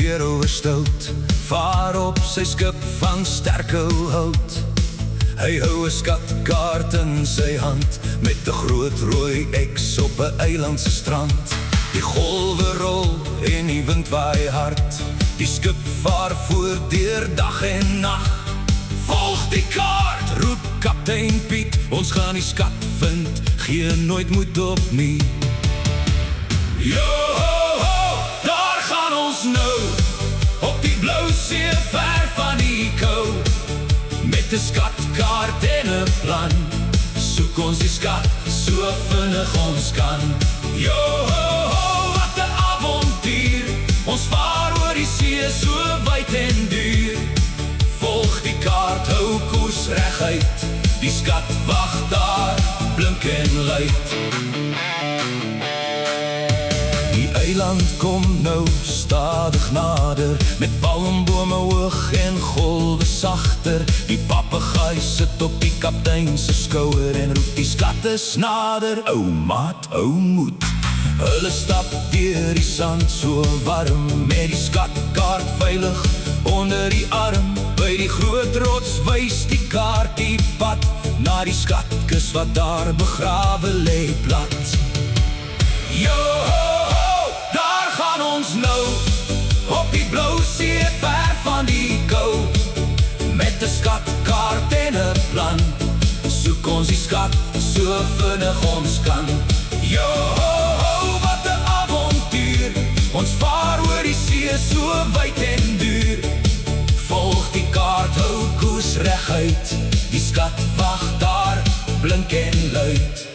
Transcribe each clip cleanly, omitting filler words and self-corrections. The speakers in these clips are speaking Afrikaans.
seerhoue stout, vaar op sy skip van sterke hout. Hy hou 'n skatkaart in sy hand, met 'n groot rooi X op 'n eilandse strand. Die golwe rol en die wind waai hard, die skip vaar voort deur dag en nag. Volg die kaart, roep kaptein Piet, ons gaan die skat vind, gee nooit moed op nie. Yo ho ho, daar gaan ons nou, op die blou see ver van die kou. Met 'n skatkaart en 'n plan, soek ons die skat so vinnig ons kan. Yo ho ho, wat 'n avontuur, ons vaar oor die see so wyd en duur. Volg die kaart, hou koers reguit, die skat wag daar, blink en luid. Die eiland kom nou stadig nader, met palmbome hoog en golwe sagter. Die papegaai sit op die kaptein se skouer en roep die skat is nader. Ou maat, ou moed. Hulle stap deur die sand so warm, met die skatkaart veilig onder die arm. By die groot rots wys die kaart die pad, na die skatkus wat daar begrawe lê plat. Yo ho ho, daar gaan ons nou, op die blou see ver van die kou. Met 'n skatkaart en 'n plan, soek ons die skat so vinnig ons kan. Yo ho ho, wat 'n avontuur, ons vaar oor die see so wyd en duur. Volg die kaart, hou koers reguit, die skat wag daar, blink en luid.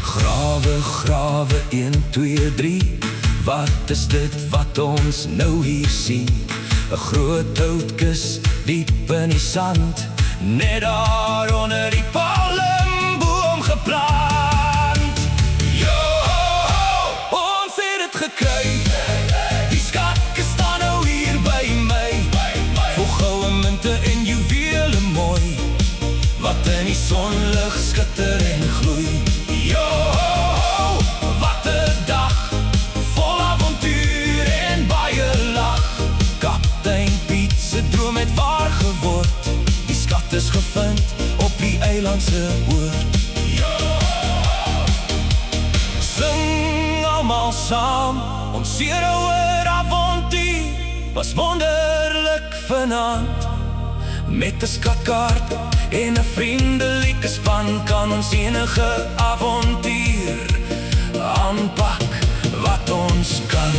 Grawe, grawe, 1, 2, 3, wat is dit wat ons nou hier sien? 'n groot houtkus diep in die sand, net daar onder die palmboom geplant. Yo ho ho, ons het dit gekry, die skatkus staan nou hier by my. Vol goue munte en juwele mooi, wat in die sonlig skitter en gloei. Yo ho ho, wat 'n dag, vol avontuur en baie lag. Kaptein Piet se droom het waar geword, die skat is gevind op die eilandse oord. Yo ho ho, sing almal saam, ons seerhoue avontuur was wonderlik vanaand. Met 'n skatkaart en 'n vriendelike span, kan ons enige avontuur aanpak wat ons kan.